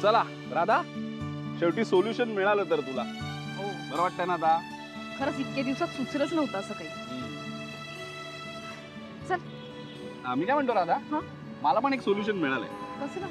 चला राधा, शेवटी सोल्युशन मिळालं तर तुला. हो बरं वाटतं ना आता? खरंच इतक्या दिवसात सुचलंच नव्हतं असं काही. चल. मी काय म्हणतो राधा, हा? मला पण एक सोल्युशन मिळालंय. कसं ना?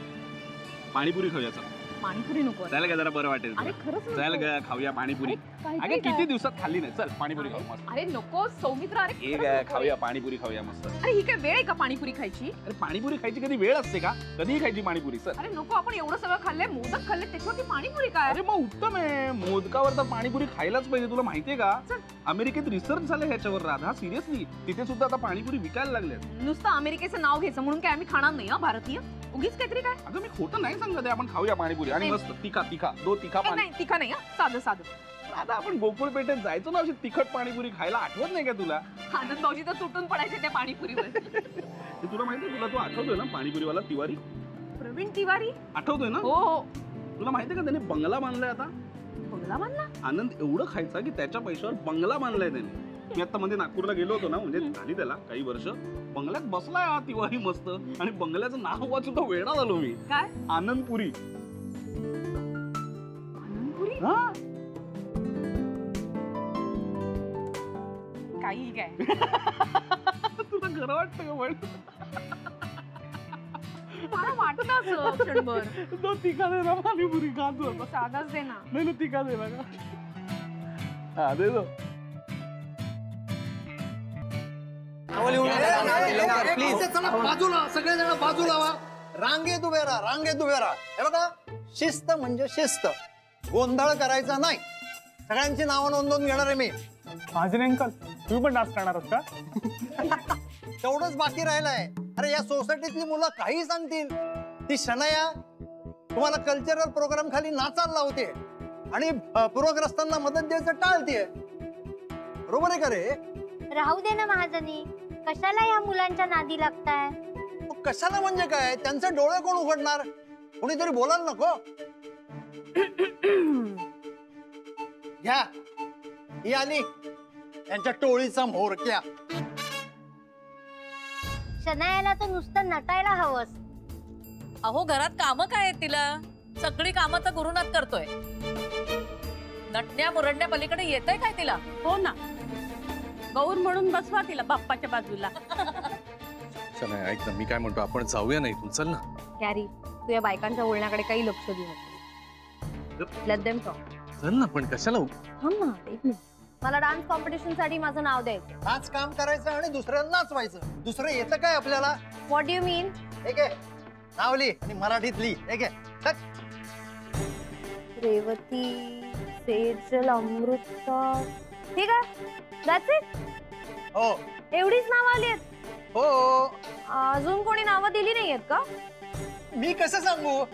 पाणीपुरी खाऊया. चल पाणीपुरी नको. चल ग, जरा बरं वाटेल. अरे खरंच नको. चल ग, खाऊया पाणीपुरी. अरे किती दिवसात खाल्ली नाही. चल पाणीपुरी खाऊ मस्त. अरे नको सौमित्र, अरे हे ग, खाऊया पाणीपुरी खाऊया मस्त. अरे ही काय वेळ आहे का पाणीपुरी खायची? अरे पाणीपुरी खायची कधी वेळ असते का? कधीही खायची पाणीपुरी. चल. अरे नको, आपण एवढं सगळं खाल्लंय, मोदक खाल्ले, त्याच्यावरती पाणीपुरी काय? अरे मग उत्तम आहे, मोदकावर तर पाणीपुरी खायलाच पाहिजे. तुला माहितीये का चल. अमेरिकेत रिसर्च झालं ह्याच्यावर राधा, सिरियसली. तिथे सुद्धा आता पाणीपुरी विकायला लागले. नुसतं अमेरिकेचं नाव घ्यायचं म्हणून काय आम्ही खाणार नाही. भारतीय उगीच काहीतरी काय. अगं मी खोटं नाही सांगत आहे. आपण खाऊया पाणीपुरी आणि नाही. मस्त तिखा तिखा दो तिखा पाणी. नाही तिखा नाही, साधं साधं. आता आपण गोकुळ पेठेत जायचो ना अशी तिखट पाणीपुरी खायला, आठवत नाही का तुला? आनंद भाऊजी तर तुटून पडायचे त्या पाणीपुरीवर. हे तुला माहितीये, तुला तो आठवतोय ना पाणीपुरीवाला तिवारी? प्रवीण तिवारी. आठवतोय ना? हो हो. तुला माहितीये का त्याने बंगला बांधलाय आता? बंगला बांधला? आनंद एवढं खायचा की त्याच्या पैशावर बंगला बांधलाय त्याने. मी आता मध्ये नागपूरला गेलो होतो ना, म्हणजे झाली त्याला काही वर्ष. बंगल्यात बसलाय हा तिवारी मस्त, आणि बंगल्याचं नाव वाचून तो वेडा झालो मी. काय? आनंदपुरी. आनंदपुरी? हा. काही काय. तुला खरं वाटतं का पण? मला वाटतं असं क्षणभर. तो तिखा दे ना पाणीपुरी खातो आता. साधाच दे ना. नाही ना, तिखा दे ना का? हा दे दो. बाजूला सगळेजण बाजूला व्हा. रांगेत उभे राहा, रांगेत उभे राहा. हे बघा, शिस्त म्हणजे शिस्त. गोंधळ करायचा नाही. सगळ्यांची नावं नोंदवून घेणार आहे मी. माझे अंकल, तुम्ही पण डान्स करणार आहात का? तेवढंच बाकी राहिलंय. अरे या सोसायटीतली मुलं काही सांगतील. ती शनया तुम्हाला कल्चरल प्रोग्राम खाली नाचायला लावते आणि पूरग्रस्तांना मदत द्यायचं टाळते. बरोबर आहे का रे? राहू दे ना महाजनी, कशाला या मुलांच्या नादी लागताय? कशाला म्हणजे काय? त्यांचे डोळे कोण उघडणार? कोणीतरी बोलायला नको? घ्या, ही आली यांच्या टोळीचा म्होरक्या. शनायाला तर नुसतं नटायला हवंस. अहो घरात कामं काय आहेत तिला? सगळी कामं तर गुरुनाथ करतोय. नटण्या मुरडण्या पलीकडे येतंय काय तिला? हो ना, गौर म्हणून बसवा तिला बाप्पाच्या बाजूला. चल ऐक ना, मी काय म्हणतो, आपण जाऊया ना इथून. चल ना. कॅरी, तू या बायकांच्या बोलण्याकडे काही लक्ष देऊ नको. Let them talk. चल ना, पण कशाला? थांब ना एक मिनिट. मला डान्स कॉम्पिटिशन साठी माझं नाव द्यायचं. नाच काम करायचं आणि दुसऱ्यांना नाचवायचं. दुसरं येतं काय आपल्याला? व्हॉट डू यू मीन? ठीक आहे, नाव लिही आणि मराठीत लिही. ठीक आहे, रेवती, सेजल, अमृता. ठीक आहे, दॅट्स इट. हो एवढीच नावं आली आहेत? हो. अजून कोणी नावं दिली नाहीयेत का? मी कसं सांगू?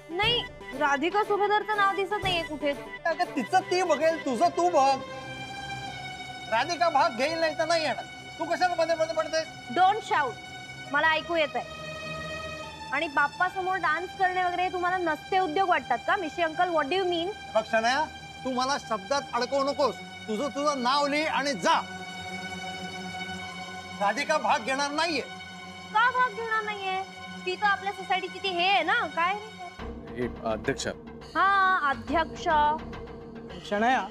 नाही, राधिका सुभेदारचं नाव दिसत नाहीये कुठे. अगं तिचं ती बघेल, तुझं तू बघ. राधिका भाग घेईल नाही तर नाही येणार. तू कशाला मध्ये मध्ये पडतेस? डोंट शाउट, मला ऐकू येत आहे. आणि बाप्पा समोर डान्स करणे वगैरे तुम्हाला नसते उद्योग वाटतात का मिशी अंकल? व्हॉट डू यू मीन? बघ शनया, तू मला शब्दात अडकवू नकोस. तुझं तुझं नाव लिही आणि जा. राधिका भाग घेणार नाहीये. का भाग घेणार नाहीये? ती तर आपल्या सोसायटीची ती हे आहे ना, काय अध्यक्ष. हा, अध्यक्ष. शनया,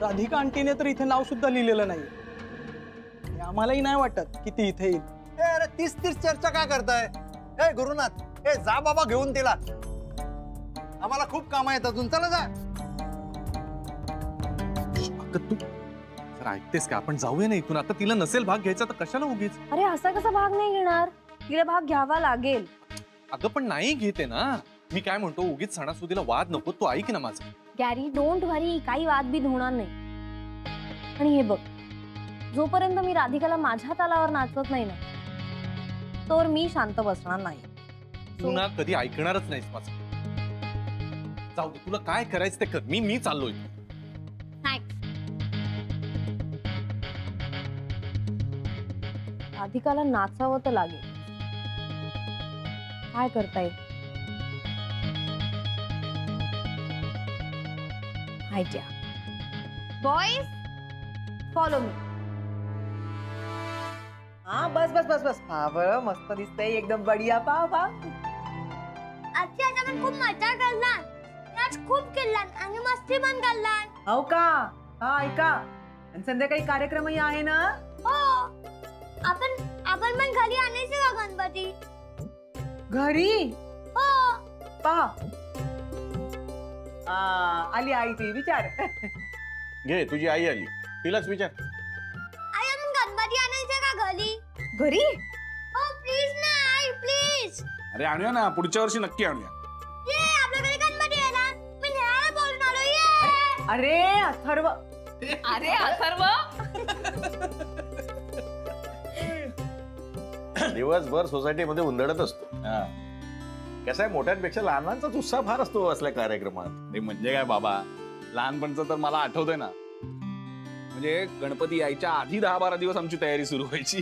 राधिका आंटीने तर इथे नाव सुद्धा लिहिलेलं नाही. आम्हालाही नाही वाटत की ती इथे येईल. अरे तीच चर्चा काय करताय? ए गुरुनाथ, ए जा बाबा घेऊन तिला. आम्हाला खूप काम आहेत अजून. चला जा. तू जरा ऐकतेस का? आपण जाऊया ना इथून. आता तिला नसेल भाग घ्यायचा तर कशाला उगीच? अरे असा कसा भाग नाही घेणार? तिला भाग घ्यावा लागेल. अगं पण नाही घेते ना. मी काय म्हणतो, उगीच सणासुदीला वाद नको. तू ऐक ना माझं. गॅरी, डोंट वरी, काही वादबीद होणार नाही. आणि हे बघ, जोपर्यंत मी राधिकाला माझ्या तालावर नाचवत नाही ना, तोवर मी शांत बसणार नाही. तू ना कधी ऐकणारच नाहीस माझं. जाऊ दे, तुला काय करायचं ते कर. मी चाललोय. राधिकाला नाचावं तर लागेल. काय करता येईल? आयडिया. Boys, follow me. हाँ बस बस बस बस. हाँ बरं, मस्त दिसतंय एकदम. बढिया. पाव पाव. आजची आज आपण खूप मजा करणार. आज खूप केलात आणि मस्ती पण करणार. हो का? हा ऐका, आणि संध्याकाळी कार्यक्रमही आहे ना? हो, आपण पण घरी आणायचे का गणपती? घरी? हो. पहा, आली आई ती, विचार. घे, तुझी आई आली, तिलाच विचार. आई, आपण गणपती आणायचे का घरी? घरी? हो प्लीज ना आई, प्लीज. अरे आणूया ना, पुढच्या वर्षी नक्की आणूया. ये, आपल्या घरी गणपती येणार. मी नेहाला बोलून आलो. ये. अरे अथर्व, अरे अथर्व, दिवसभर सोसायटीमध्ये उंदडत असतो. कसं आहे, मोठ्यांपेक्षा लहानांचाच उत्साह फार असतो असल्या कार्यक्रमात. ते म्हणजे काय बाबा, लहानपणचं तर मला आठवतंय ना. म्हणजे गणपती यायच्या आधी 10-12 दिवस आमची तयारी सुरू व्हायची.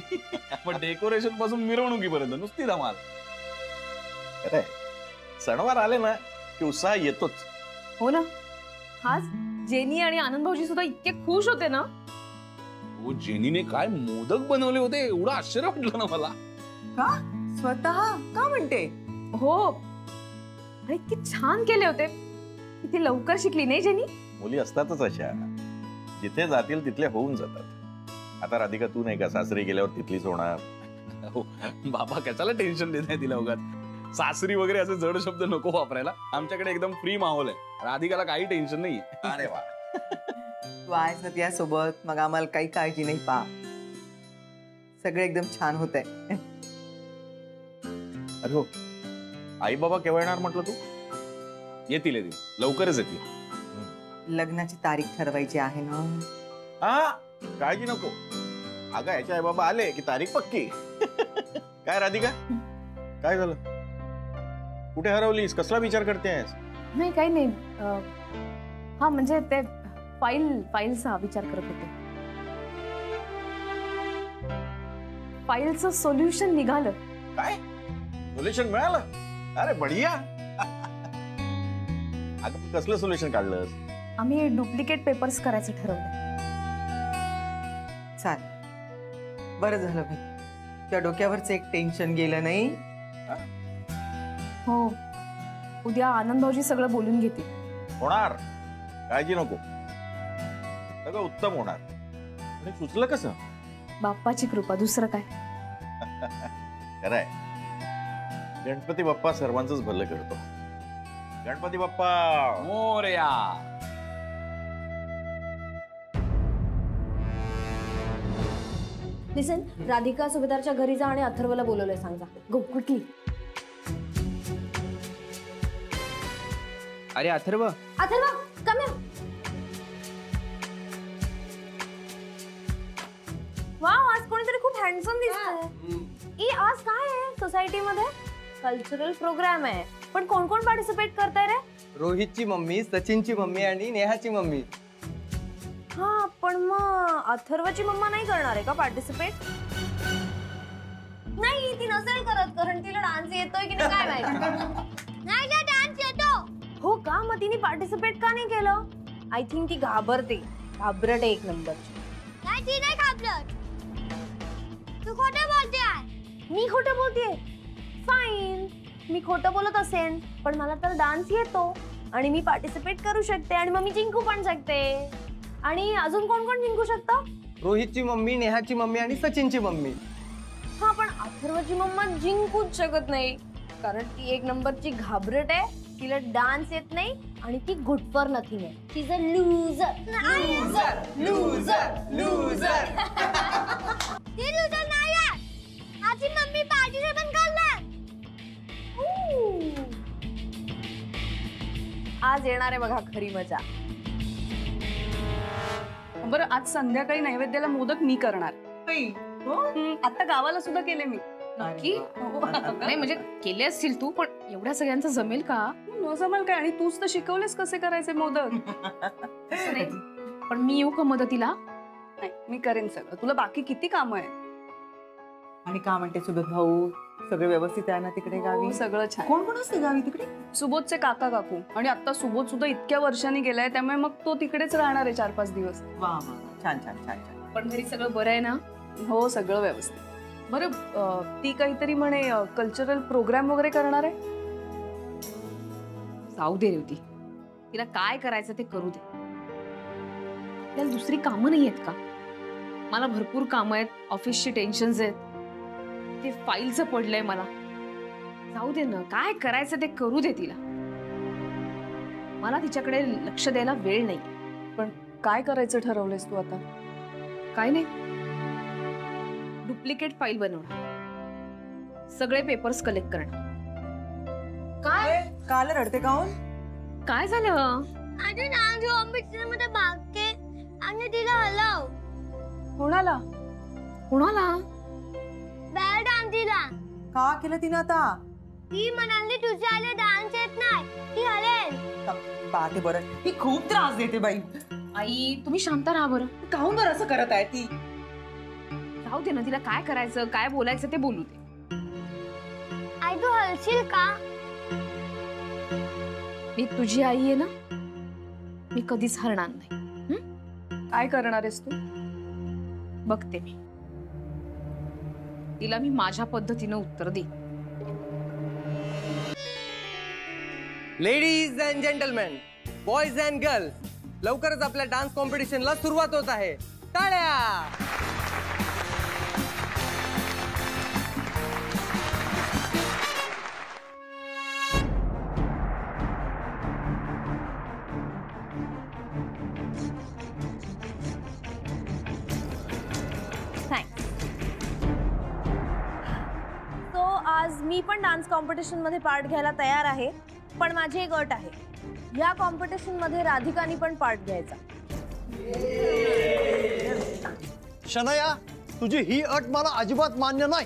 पण डेकोरेशन पासून मिरवणुकीपर्यंत नुसती धमाल. खरंय, सणवार आले ना की उत्साह येतोच. हो ना. आज जेनी आणि आनंद भाऊजी सुद्धा इतके खुश होते ना. हो, जेनीने काय मोदक बनवले होते, एवढं आश्चर्य वाटलं ना मला. का स्वतः का म्हणते? हो, आणि इतके छान केले होते. किती लवकर शिकली नाही जेनी? मुली असतातच अशा, जिथे जातील तिथले होऊन जातात. आता राधिका, तू नाही का सासरी गेल्यावर तिथलीच होणार? हो, बाबा कशाला टेन्शन देत आहे तिला उगाच. सासरी वगैरे असे जड शब्द नको वापरायला. आमच्याकडे एकदम फ्री माहोल आहे. राधिकाला काही टेन्शन नाही. अरे वा. तू आहेस ना त्यासोबत, मग आम्हाला काही काळजी नाही. पा, सगळं एकदम छान होत आहे. अरे हो, आई बाबा केव्हा येणार म्हटलं तू? येतील लवकरच येतील. लग्नाची तारीख ठरवायची आहे ना. हा, काळजी नको. अगं, याच्या आई बाबा आले की तारीख पक्की. काय राधिका, काय झालं? कुठे हरवलीस? कसला विचार करतेस? नाही, काही नाही. हा, म्हणजे ते फाईलचा विचार करत होते. फाईलचं सोल्युशन निघालं. काय सोल्युशन मिळालं? अरे बढिया. अगं, कसलं सोल्युशन काढलंस? आम्ही डुप्लिकेट पेपर्स करायचं ठरवलं. चाल, बरं झालं भाई, त्या डोक्यावरच एक टेन्शन गेलं नाही. हो, उद्या आनंद भाऊजी सगळं बोलून घेतील. होणार, काळजी नको, सगळं उत्तम होणार. आणि सुचलं कसं? बाप्पाची कृपा, दुसरं काय. खरंय, गणपती बाप्पा सर्वांचंच भलं करतो. गणपती बाप्पा मोरया. लिसन, राधिका सुभेदारच्या घरी जा आणि अथर्वला बोलवलंय सांगा. Go quickly. अरे अथर्व, कम हिअर. वाव, आज कोणीतरी खूप हँडसम दिसतंय. आज काय आहे सोसायटीमध्ये? कल्चरल प्रोग्राम आहे. पण कोण कोण पार्टिसिपेट करताय रे? रोहितची मम्मी, सचिनची मम्मी आणि नेहाची मम्मी. हा, पण मग अथर्वची मम्मा नाही करणार आहे का पार्टिसिपेट? नाही, ती नसेल करत, कारण तिला डान्स येतोय की नाही काय माहिती. नाही ना, डान्स येतो. हो का? मग तिने पार्टिसिपेट का नाही केलं? आय थिंक ती घाबरते. घाबरट एक नंबरची. नाही, ती नाही घाबरत. तू खोटं बोलतेय. मी खोटं बोलतेय? फाईन, मी खोटं बोलत असेन, पण मला तर डान्स येतो आणि मी पार्टिसिपेट करू शकते आणि मग मी जिंकू पण शकते. आणि अजून कोण कोण जिंकू शकतं? रोहितची मम्मी, नेहाची मम्मी आणि सचिनची मम्मी. हा, पण अथर्वची मम्मा जिंकूच शकत नाही, कारण ती एक नंबरची घाबरट आहे. तिला डान्स येत नाही आणि ती गुड फॉर नथिंग आहे. ती is a loser. Loser, loser, loser. ती लूजर नाही आहे. माझी मम्मी पार्टिसिपेट करणार. आज येणार आहे बघा खरी मजा. बरं, आज संध्याकाळी नैवेद्याला मोदक मी करणार. आता गावाला सुद्धा केले मी. नक्की? नाही म्हणजे केले असतील तू, पण एवढ्या सगळ्यांचं जमेल का? न जमेल काय, आणि तूच तर शिकवलेस कसे करायचे मोदक. नाही, पण मी येऊ का मदतीला? नाही, मी करेन सगळं. तुला बाकी किती काम आहे? आणि का म्हणते सुबोध भाऊ, सगळं व्यवस्थित आहे ना तिकडे गावी? सगळं छान. कोण कोण असते गावी तिकडे? सुबोधचे काका काकू, आणि आता सुबोध सुद्धा इतक्या वर्षांनी गेलाय, त्यामुळे मग तो तिकडेच राहणार आहे 4-5 दिवस. वा वा, छान छान छान छान. पण घरी सगळं बरं आहे ना? हो, सगळं व्यवस्थित. बरं, ती काहीतरी म्हणे कल्चरल प्रोग्राम वगैरे करणार आहे. जाऊ दे रे होती, तिला काय करायचं ते करू दे. त्याला दुसरी कामं नाही आहेत का? मला भरपूर कामं आहेत, ऑफिसची टेन्शन्स आहेत, ते फाईलचं पडलंय मला. जाऊ दे ना, काय करायचं ते करू दे तिला. मला तिच्याकडे लक्ष द्यायला वेळ नाही. पण काय करायचं ठरवलंयस तू आता? काय नाही, डुप्लिकेट फाईल बनवणं, सगळे पेपर्स कलेक्ट करणं. काय काल रडते काहून? काय झालं? आता डान्स कॉम्पिटिशन मध्ये भाग घे आणि तिला हलव. कोणाला? कुणाला? बॅड आंटीला. का केलं तिनं आता? ती म्हणाली तुझ्या आले डान्स येत नाही, ती हलेल. पाहते बरं, ही खूप त्रास देते बाई. आई तुम्ही शांत राहा बरं. काहून बरं असं करत आहे ती? जाऊ दे ना, तिला काय करायचं काय बोलायचं ते बोलू दे. आई तू हलशील का? मी तुझी आई आहे ना, मी कधीच हरणार नाही. काय करणार आहेस तू? बघते मी, तिला मी माझ्या पद्धतीनं उत्तर दे. Ladies and gentleman, boys and girls, लवकरच आपल्या डान्स कॉम्पिटिशनला सुरुवात होत आहे. टाळ्या! सो आज मी पण डान्स कॉम्पिटिशन मध्ये पार्ट घ्यायला तयार आहे, पण माझी एक अट आहे. या कॉम्पिटिशन मध्ये राधिकानी पण पार्ट घ्यायचा. शनया, तुझी ही अट मला अजिबात मान्य नाही.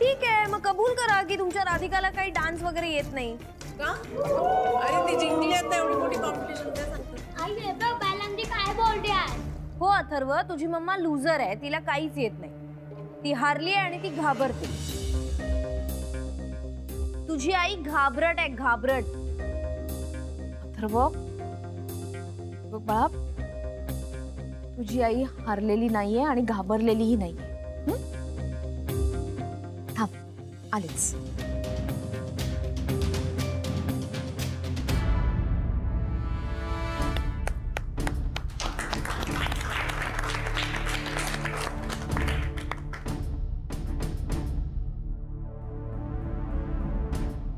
ठीक आहे, मग कबूल करा की तुमच्या राधिकाला काही डान्स वगैरे येत नाही. अरे ती जिंकली आता एवढी मोठी कॉम्पिटिशन, काय सांगतो? आई हे बघ बॅलन्सी काय बोलते आहे. हो अथर्व, तुझी मम्मा लुझर आहे, तिला काहीच येत नाही. ती हारली आहे आणि ती घाबरते. तुझी आई घाबरट आहे, घाबरट. अथर्व बघ बाळा, तुझी आई हारलेली नाहीये आणि घाबरलेलीही नाहीये. थांब, आलेच.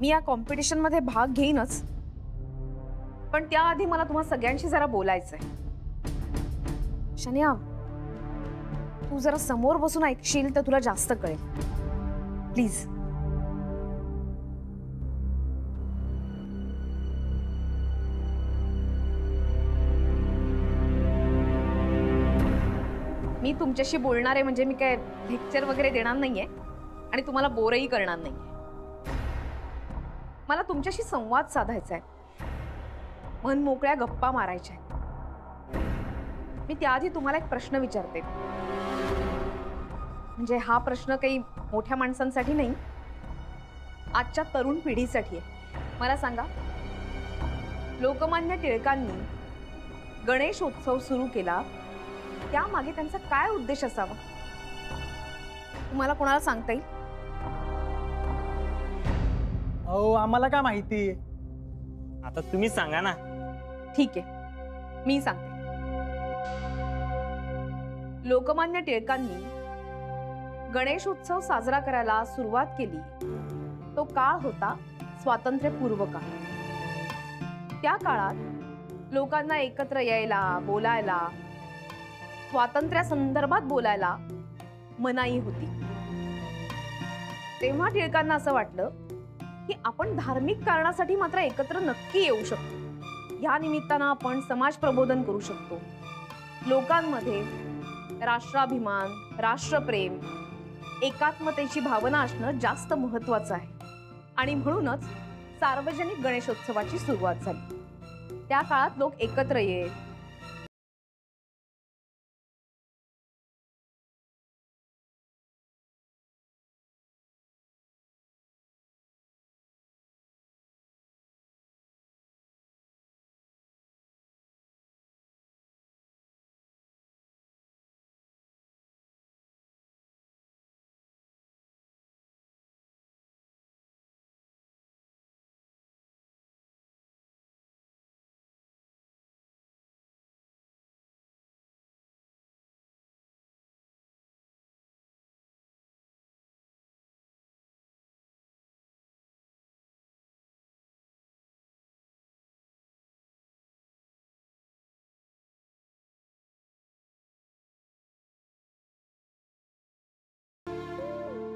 मी या कॉम्पिटिशन मध्ये भाग घेईनच, पण त्याआधी मला तुम्हा सगळ्यांशी जरा बोलायचंय. शन्या, तू जरा समोर बसून ऐकशील तर तुला जास्त कळेल. प्लीज. मी तुमच्याशी बोलणार आहे म्हणजे मी काय लेक्चर वगैरे देणार नाहीये आणि तुम्हाला बोरही करणार नाहीये. मला तुमच्याशी संवाद साधायचा आहे, मन मोकळ्या गप्पा मारायच्या आहेत. मी त्याआधी तुम्हाला एक प्रश्न विचारते. म्हणजे हा प्रश्न काही मोठ्या माणसांसाठी नाही, आजच्या तरुण पिढीसाठी आहे. मला सांगा, लोकमान्य टिळकांनी गणेशोत्सव सुरू केला, त्यामागे त्यांचा काय उद्देश असावा? तुम्हाला कोणाला सांगता येईल? अहो, आम्हाला काय माहिती. आता तुम्ही सांगा ना. ठीक आहे, मी सांगते. लोकमान्य टिळकांनी गणेशोत्सव साजरा करायला सुरुवात केली, तो काळ होता स्वातंत्र्यपूर्व काळ. त्या काळात लोकांना एकत्र यायला, बोलायला, स्वातंत्र्यासंदर्भात बोलायला मनाई होती. तेव्हा टिळकांना असं वाटलं की आपण धार्मिक कारणासाठी मात्र एकत्र नक्की येऊ शकतो. या निमित्तानं आपण समाज प्रबोधन करू शकतो. लोकांमध्ये राष्ट्राभिमान, राष्ट्रप्रेम, एकात्मतेची भावना असणं जास्त महत्वाचं आहे. आणि म्हणूनच सार्वजनिक गणेशोत्सवाची सुरुवात झाली. त्या काळात लोक एकत्र येत,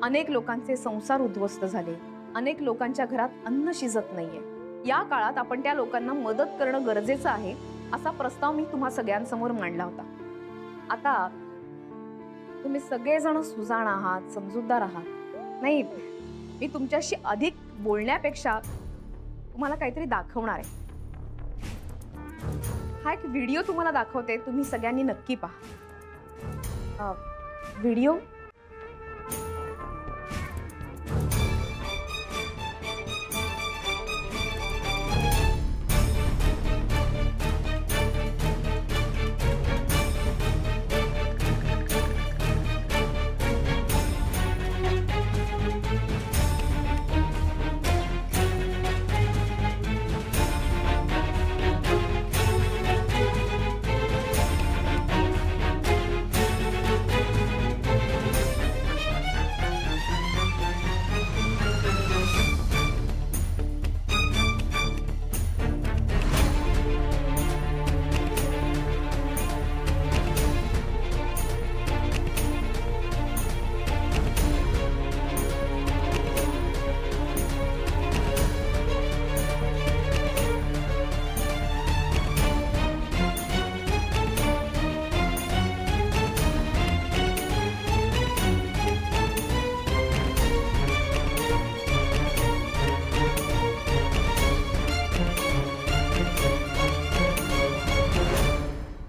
अनेक लोकांचे संसार उद्ध्वस्त झाले, अनेक लोकांच्या घरात अन्न शिजत नाहीये. या काळात आपण त्या लोकांना मदत करणं गरजेचं आहे असा प्रस्ताव मी तुम्हा सगळ्यांसमोर मांडला होता. आता तुम्ही सगळेजण सुजाण आहात, समजूतदार आहात. नाही, मी तुमच्याशी अधिक बोलण्यापेक्षा तुम्हाला काहीतरी दाखवणार आहे. हा एक व्हिडिओ तुम्हाला दाखवते, तुम्ही सगळ्यांनी नक्की पहा. Video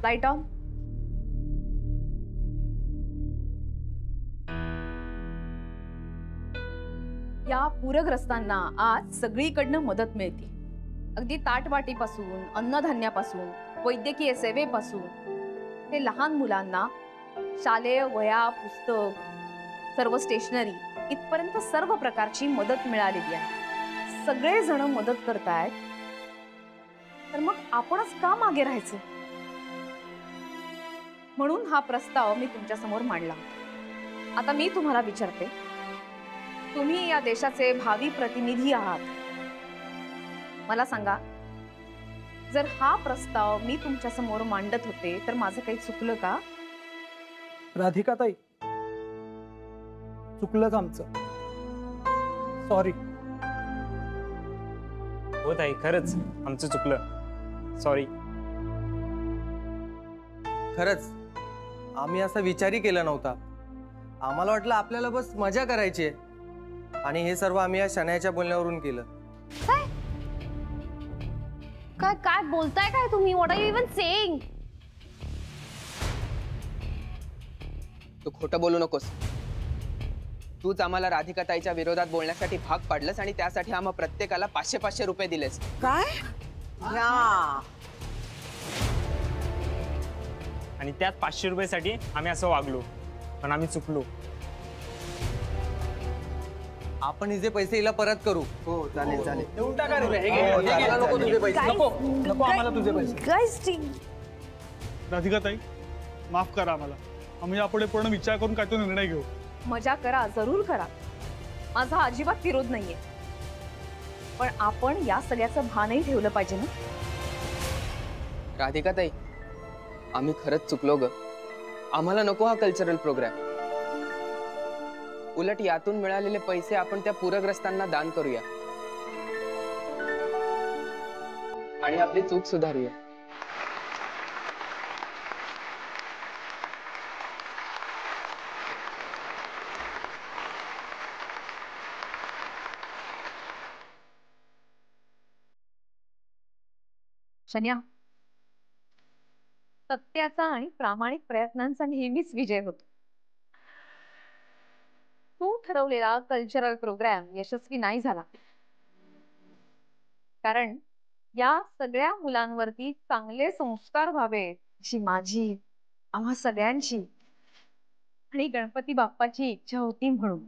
light on. या पूरग्रस्तांना आज सगळीकडनं मदत मिळते. अगदी ताटवाटीपासून, अन्नधान्यापासून, वैद्यकीय सेवेपासून ते लहान मुलांना शालेय वह्या, पुस्तक, सर्व स्टेशनरी इथपर्यंत सर्व प्रकारची मदत मिळालेली आहे. सगळेजण मदत करतायत, तर मग आपणच का मागे राहायचं? म्हणून हा प्रस्ताव मी तुमच्या समोर मांडला. आता मी तुम्हाला विचारते, तुम्ही या देशाचे भावी प्रतिनिधी आहात. मला सांगा, जर हा प्रस्ताव मी तुमच्या समोर मांडत होते तर माझं काही चुकलं का? राधिकाताई, चुकलंच आमचं. सॉरी. हो ताई, खरंच आमचं चुकलं. सॉरी. खरंच आम्ही असा विचारही केला नव्हता. आम्हाला वाटलं आपल्याला बस मजा करायची आहे, आणि हे सर्व आम्ही या शनायाच्या बोलण्यावरून केलं. काय काय बोलताय काय तुम्ही? What are you even saying? तू खोटं बोलू नकोस. तूच आम्हाला राधिकाताईच्या विरोधात बोलण्यासाठी भाग पाडलंस आणि त्यासाठी आम्हा प्रत्येकाला 500-500 रुपये दिलेस. काय? आणि त्यात 500 रुपयासाठी आम्ही असं वागलो, पण आम्ही चुकलो. आपण हिचे पैसे हिला परत करू. हो चालेल चालेल. देऊन टाका रे. हे घे, हे घे. नको तुझे पैसे. नको आम्हाला तुझे पैसे. राधिकाताई, माफ करा आम्हाला. आम्ही यापुढे पूर्ण विचार करून काय तो निर्णय घेऊ. मजा करा, जरूर करा. माझा अजिबात विरोध नाहीये, पण आपण या सगळ्याचं भानही ठेवलं पाहिजे ना. राधिकाताई, आम्ही खरंच चुकलो ग. आम्हाला नको हा कल्चरल प्रोग्राम. उलट यातून मिळालेले पैसे आपण त्या पूरग्रस्तांना दान करूया आणि आपली चूक सुधारूया. शन्या, सत्याचा आणि प्रामाणिक प्रयत्नांचा नेहमीच विजय होतो. तू ठरवलेला कल्चरल प्रोग्राम यशस्वी नाही झाला, कारण या सगळ्या मुलांवरती चांगले संस्कार व्हावे अशी माझी, आम्हा सगळ्यांची आणि गणपती बाप्पाची इच्छा होती. म्हणून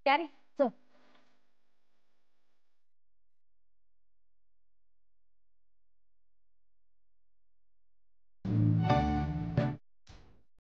काय रे, चल.